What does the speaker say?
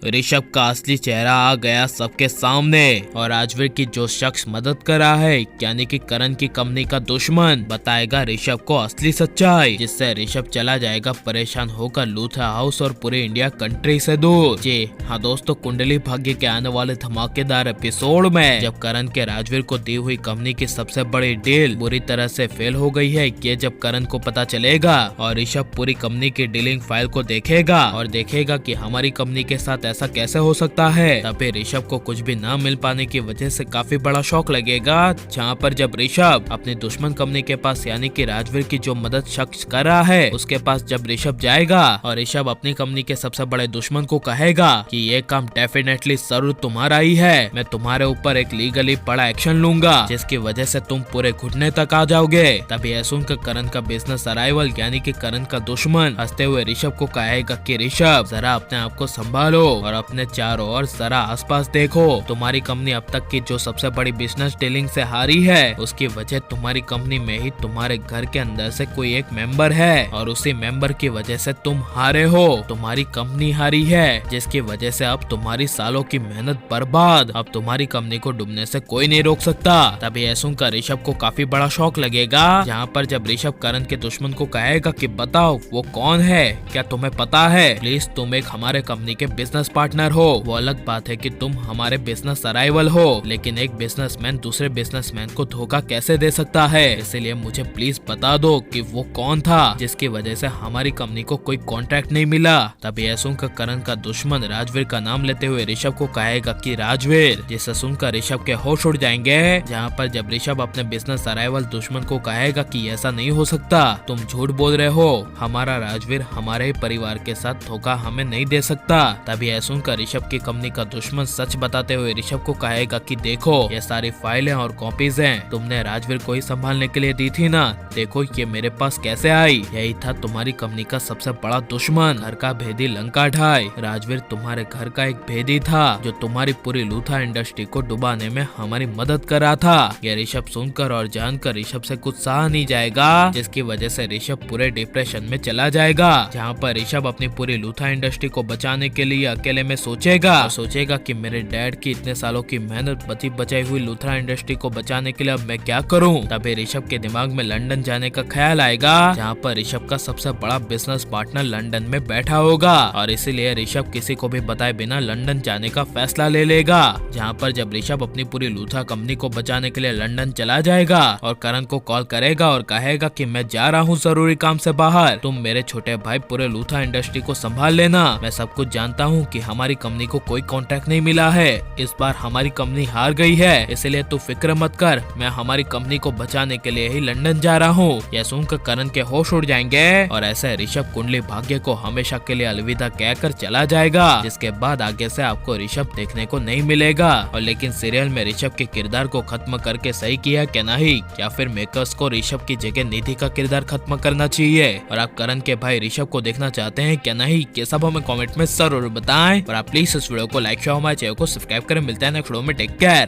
ऋषभ का असली चेहरा आ गया सबके सामने और राजवीर की जो शख्स मदद कर रहा है यानी कि करण की कंपनी का दुश्मन बताएगा ऋषभ को असली सच्चाई, जिससे ऋषभ चला जाएगा परेशान होकर लूथरा हाउस और पूरे इंडिया कंट्री से दूर। जी हाँ दोस्तों, कुंडली भाग्य के आने वाले धमाकेदार एपिसोड में जब करण के राजवीर को दी हुई कंपनी की सबसे बड़ी डील बुरी तरह से फेल हो गई है, ये जब करण को पता चलेगा और ऋषभ पूरी कंपनी की डीलिंग फाइल को देखेगा और देखेगा कि हमारी कंपनी के साथ ऐसा कैसे हो सकता है, तभी ऋषभ को कुछ भी ना मिल पाने की वजह से काफी बड़ा शौक लगेगा। जहाँ पर जब ऋषभ अपने दुश्मन कंपनी के पास यानी कि राजवीर की जो मदद शख्स कर रहा है उसके पास जब ऋषभ जाएगा और ऋषभ अपनी कंपनी के सबसे बड़े दुश्मन को कहेगा कि ये काम डेफिनेटली जरूर तुम्हारा ही है, मैं तुम्हारे ऊपर एक लीगली बड़ा एक्शन लूंगा जिसकी वजह से तुम पूरे घुटने तक आ जाओगे। तभी यह सुनकर करण का बिजनेस अराइवल यानी कि करण का दुश्मन हंसते हुए ऋषभ को कहेगा कि ऋषभ जरा अपने आप को संभालो और अपने चारों ओर जरा आसपास देखो, तुम्हारी कंपनी अब तक की जो सबसे बड़ी बिजनेस डीलिंग से हारी है उसकी वजह तुम्हारी कंपनी में ही तुम्हारे घर के अंदर से कोई एक मेंबर है और उसी मेंबर की वजह से तुम हारे हो, तुम्हारी कंपनी हारी है जिसकी वजह से अब तुम्हारी सालों की मेहनत बर्बाद, अब तुम्हारी कंपनी को डूबने से कोई नहीं रोक सकता। तभी यह सुनकर ऋषभ को काफी बड़ा शौक लगेगा। जहाँ पर जब ऋषभ करण के दुश्मन को कहेगा कि बताओ वो कौन है, क्या तुम्हें पता है, प्लीज तुम एक हमारे कंपनी के बिजनेस पार्टनर हो, वो अलग बात है कि तुम हमारे बिजनेस अराइवल हो, लेकिन एक बिजनेसमैन दूसरे बिजनेसमैन को धोखा कैसे दे सकता है, इसीलिए मुझे प्लीज बता दो कि वो कौन था जिसकी वजह से हमारी कंपनी को कोई कॉन्ट्रैक्ट नहीं मिला। तभी यह सुनकर करण का दुश्मन राजवीर का नाम लेते हुए ऋषभ को कहेगा कि राजवीर, जिसे सुनकर ऋषभ के होश उड़ जाएंगे। जहाँ पर जब ऋषभ अपने बिजनेस अराइवल दुश्मन को कहेगा कि ऐसा नहीं हो सकता, तुम झूठ बोल रहे हो, हमारा राजवीर हमारे ही परिवार के साथ धोखा हमें नहीं दे सकता। तभी यह सुनकर ऋषभ की कंपनी का दुश्मन सच बताते हुए ऋषभ को कहेगा कि देखो ये सारी फाइलें और कॉपीज हैं, तुमने राजवीर को ही संभालने के लिए दी थी ना, देखो ये मेरे पास कैसे आई, यही था तुम्हारी कंपनी का सबसे बड़ा दुश्मन, घर का भेदी लंका ढाई, राजवीर तुम्हारे घर का एक भेदी था जो तुम्हारी पूरी लूथा इंडस्ट्री को डुबाने में हमारी मदद कर रहा था। यह ऋषभ सुनकर और जानकर ऋषभ से कुछ सहा नहीं जाएगा, जिसकी वजह से ऋषभ पूरे डिप्रेशन में चला जाएगा। जहाँ पर ऋषभ अपनी पूरी लूथा इंडस्ट्री को बचाने के लिए अकेले में सोचेगा कि मेरे डैड की इतने सालों की मेहनत बची बचाई हुई लूथरा इंडस्ट्री को बचाने के लिए अब मैं क्या करूं। तभी ऋषभ के दिमाग में लंदन जाने का ख्याल आएगा, जहाँ पर ऋषभ का सबसे बड़ा बिजनेस पार्टनर लंदन में बैठा होगा और इसीलिए ऋषभ किसी को भी बताए बिना लंदन जाने का फैसला ले लेगा। जहाँ पर जब ऋषभ अपनी पूरी लूथरा कंपनी को बचाने के लिए लंदन चला जाएगा और करण को कॉल करेगा और कहेगा कि मैं जा रहा हूँ जरूरी काम से बाहर, तुम मेरे छोटे भाई पूरे लूथरा इंडस्ट्री को संभाल लेना, मैं सब कुछ जानता हूँ कि हमारी कंपनी को कोई कॉन्ट्रैक्ट नहीं मिला है, इस बार हमारी कंपनी हार गई है, इसलिए तू फिक्र मत कर, मैं हमारी कंपनी को बचाने के लिए ही लंदन जा रहा हूँ। यह सुनकर करण के होश उड़ जाएंगे और ऐसे ऋषभ कुंडली भाग्य को हमेशा के लिए अलविदा कहकर चला जाएगा, जिसके बाद आगे से आपको ऋषभ देखने को नहीं मिलेगा। और लेकिन सीरियल में ऋषभ के किरदार को खत्म करके सही किया क्या नहीं, या फिर मेकर्स को ऋषभ की जगह निधि का किरदार खत्म करना चाहिए, और आप करण के भाई ऋषभ को देखना चाहते हैं क्या नहीं, ये सब हमें कमेंट में जरूर बताएं। और आप प्लीज इस वीडियो को लाइक शेयर हमारे चैनल को सब्सक्राइब करें। मिलते हैं नेक्स्ट वीडियो में, टेक केयर।